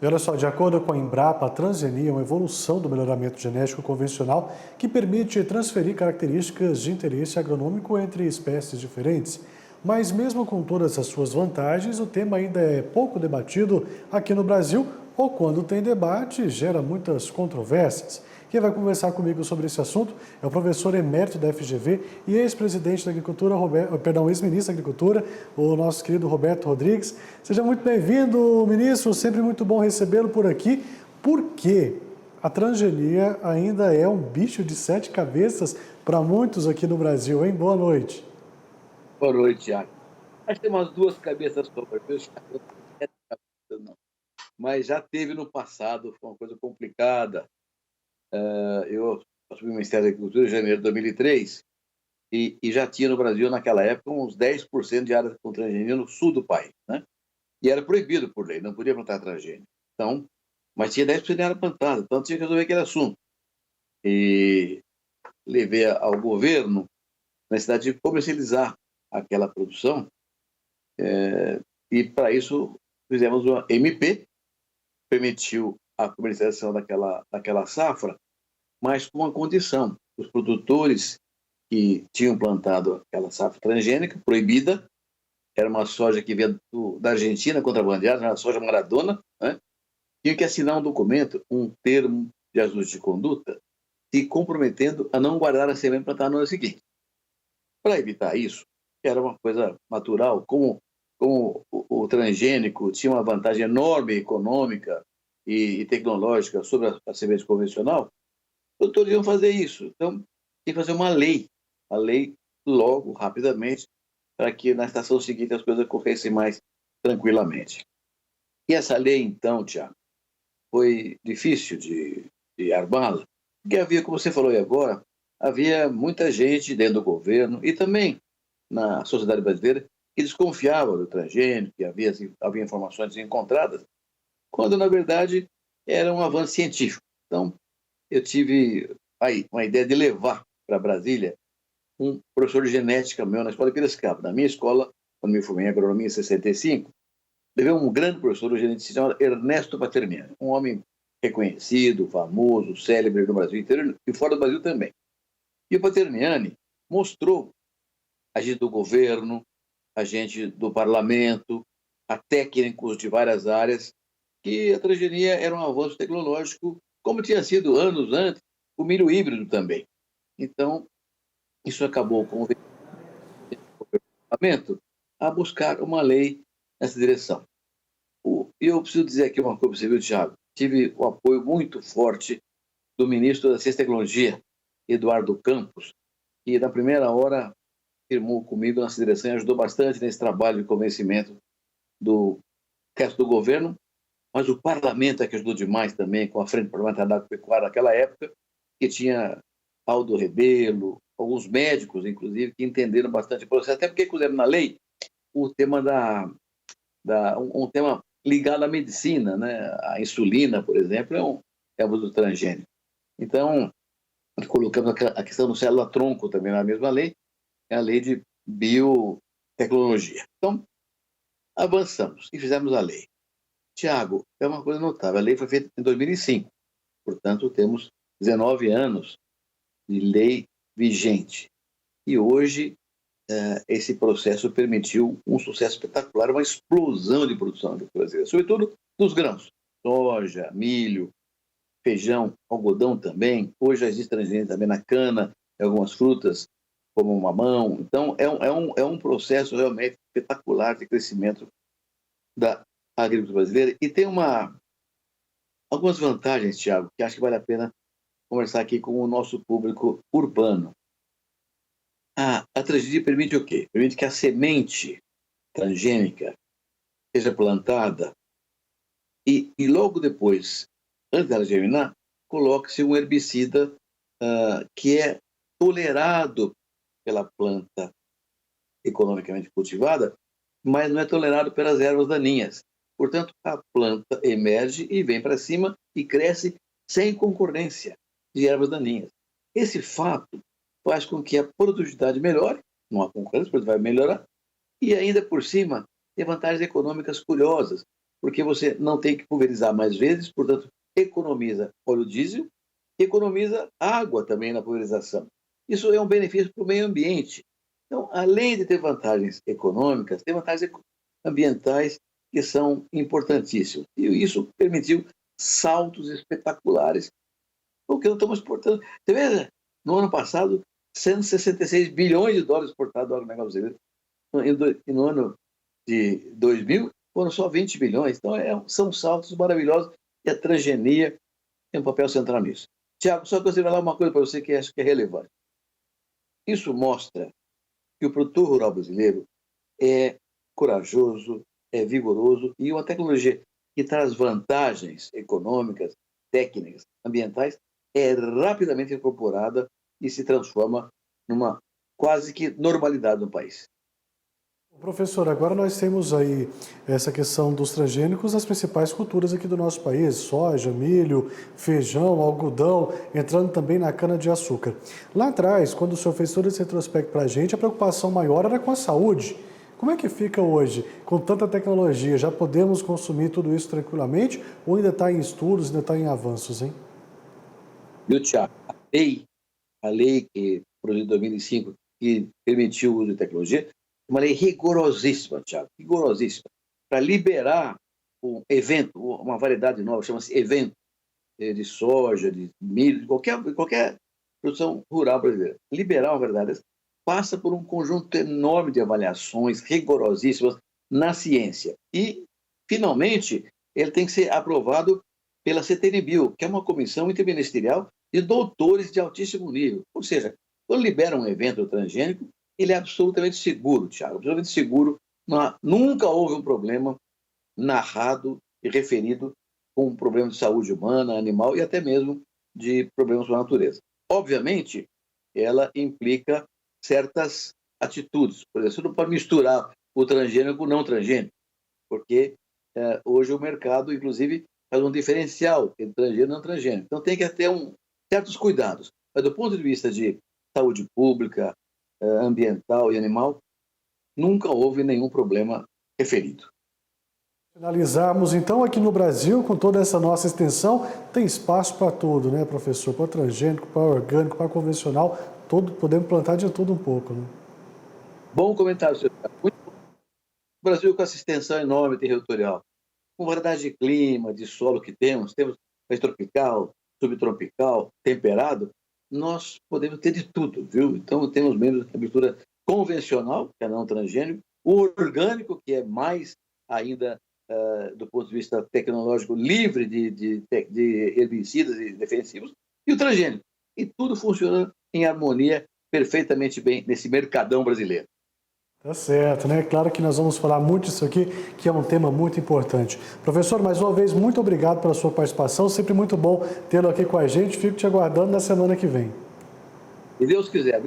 E olha só, de acordo com a Embrapa, a transgenia é uma evolução do melhoramento genético convencional que permite transferir características de interesse agronômico entre espécies diferentes. Mas mesmo com todas as suas vantagens, o tema ainda é pouco debatido aqui no Brasil ou quando tem debate, gera muitas controvérsias. Quem vai conversar comigo sobre esse assunto é o professor emérito da FGV e ex-presidente da Agricultura, ex-ministro da Agricultura, o nosso querido Roberto Rodrigues. Seja muito bem-vindo, ministro, sempre muito bom recebê-lo por aqui. Por que a transgenia ainda é um bicho de sete cabeças para muitos aqui no Brasil, hein? Boa noite. Boa noite, Thiago. Acho que tem umas duas cabeças só, eu acho que é cabeça, não. Mas já teve no passado, foi uma coisa complicada. Eu assumi o Ministério da Agricultura em janeiro de 2003 e já tinha no Brasil, naquela época, uns 10% de área com transgenia no sul do país, né? E era proibido por lei, não podia plantar transgênico. Então, mas tinha 10% de área plantada, então tinha que resolver aquele assunto. E levei ao governo a necessidade de comercializar aquela produção. E para isso fizemos uma MP, permitiu a comercialização daquela safra, mas com uma condição: os produtores que tinham plantado aquela safra transgênica proibida, era uma soja que vinha da Argentina, contrabandeada, uma soja Maradona, né? Tinham que assinar um documento, um termo de ajuste de conduta, se comprometendo a não guardar a semente para plantar no ano seguinte. Para evitar isso, que era uma coisa natural, como o transgênico tinha uma vantagem enorme econômica e tecnológica sobre a semente convencional, os produtores iam fazer isso. Então, tinha que fazer uma lei logo, rapidamente, para que na estação seguinte as coisas corressem mais tranquilamente. E essa lei, então, Tiago, foi difícil de armá-la, porque havia, como você falou aí agora, havia muita gente dentro do governo e também na sociedade brasileira que desconfiava do transgênico, que havia informações encontradas, quando na verdade era um avanço científico. Então, eu tive aí uma ideia de levar para Brasília um professor de genética meu na escola de Piracicaba. Na minha escola, quando me formei em agronomia em 65, levei um grande professor, o geneticista chamado Ernesto Paterniani, um homem reconhecido, famoso, célebre no Brasil inteiro e fora do Brasil também. E o Paterniani mostrou a gente do governo, a gente do parlamento, a técnicos de várias áreas, que a transgenia era um avanço tecnológico, como tinha sido anos antes o milho híbrido também. Então, isso acabou convencendo o parlamento a buscar uma lei nessa direção. E eu preciso dizer aqui uma coisa para você, viu, Thiago? Tive o apoio muito forte do ministro da Ciência e Tecnologia, Eduardo Campos, que na primeira hora firmou comigo nessa direção e ajudou bastante nesse trabalho de convencimento do resto do governo, mas o parlamento é que ajudou demais também com a Frente Parlamentar da Agropecuária naquela época, que tinha Aldo Rebelo, alguns médicos, inclusive, que entenderam bastante o processo, até porque puseram na lei o tema um tema ligado à medicina, né? A insulina, por exemplo, é um uso transgênico. Então, colocamos a questão do célula-tronco também na mesma lei, é a lei de biotecnologia. Então, avançamos e fizemos a lei. Tiago, é uma coisa notável, a lei foi feita em 2005, portanto, temos 19 anos de lei vigente. E hoje, esse processo permitiu um sucesso espetacular, uma explosão de produção brasileira, sobretudo dos grãos, soja, milho, feijão, algodão também. Hoje já existe transgênico também na cana, em algumas frutas, como o mamão. Então, é um processo realmente espetacular de crescimento da agricultura brasileira. E tem algumas vantagens, Thiago, que acho que vale a pena conversar aqui com o nosso público urbano. A transgenia permite o quê? Permite que a semente transgênica seja plantada e logo depois, antes dela germinar, coloque-se um herbicida que é tolerado pela planta economicamente cultivada, mas não é tolerado pelas ervas daninhas. Portanto, a planta emerge e vem para cima e cresce sem concorrência de ervas daninhas. Esse fato faz com que a produtividade melhore, não há concorrência, a produtividade vai melhorar, e ainda por cima tem vantagens econômicas curiosas, porque você não tem que pulverizar mais vezes, portanto, economiza óleo diesel e economiza água também na pulverização. Isso é um benefício para o meio ambiente. Então, além de ter vantagens econômicas, tem vantagens ambientais que são importantíssimas. E isso permitiu saltos espetaculares, porque nós estamos exportando. Você vê, no ano passado, 166 bilhões de dólares exportados ao agronegócio brasileiro. E no ano de 2000, foram só 20 bilhões. Então, são saltos maravilhosos e a transgenia tem um papel central nisso. Tiago, só que eu vou falar uma coisa para você que acho que é relevante. Isso mostra que o produtor rural brasileiro é corajoso, é vigoroso e uma tecnologia que traz vantagens econômicas, técnicas, ambientais, é rapidamente incorporada e se transforma numa quase que normalidade no país. Professor, agora nós temos aí essa questão dos transgênicos nas principais culturas aqui do nosso país, soja, milho, feijão, algodão, entrando também na cana-de-açúcar. Lá atrás, quando o senhor fez todo esse retrospecto para a gente, a preocupação maior era com a saúde. Como é que fica hoje, com tanta tecnologia? Já podemos consumir tudo isso tranquilamente ou ainda está em estudos, ainda está em avanços, hein? Viu, Tiago? A lei que, produzida em 2005, que permitiu o uso de tecnologia, uma lei rigorosíssima, Tiago, rigorosíssima, para liberar um evento, uma variedade nova, chama-se evento, de soja, de milho, de qualquer produção rural brasileira. Liberar uma variedade dessa passa por um conjunto enorme de avaliações rigorosíssimas na ciência. E, finalmente, ele tem que ser aprovado pela CTNBio, que é uma comissão interministerial de doutores de altíssimo nível. Ou seja, quando libera um evento transgênico, ele é absolutamente seguro, Tiago, absolutamente seguro. Nunca houve um problema narrado e referido com um problema de saúde humana, animal e até mesmo de problemas com a natureza. Obviamente, ela implica certas atitudes. Por exemplo, você não pode misturar o transgênico com o não transgênico, porque hoje o mercado, inclusive, faz um diferencial entre transgênico e não transgênico. Então tem que ter certos cuidados. Mas do ponto de vista de saúde pública, ambiental e animal, nunca houve nenhum problema referido. Finalizarmos então aqui no Brasil, com toda essa nossa extensão, tem espaço para tudo, né, professor? Para transgênico, para orgânico, para convencional, podemos plantar de tudo um pouco, né? Bom comentário, senhor. Muito bom. O Brasil, com essa extensão enorme territorial, com variedade de clima, de solo que temos país tropical, subtropical, temperado, nós podemos ter de tudo, viu? Então, temos mesmo a agricultura convencional, que é não transgênico, o orgânico, que é mais ainda, do ponto de vista tecnológico, livre de herbicidas e defensivos, e o transgênico. E tudo funcionando em harmonia perfeitamente bem nesse mercadão brasileiro. Tá certo, né? Claro que nós vamos falar muito disso aqui, que é um tema muito importante. Professor, mais uma vez, muito obrigado pela sua participação. Sempre muito bom tê-lo aqui com a gente. Fico te aguardando na semana que vem. Se Deus quiser.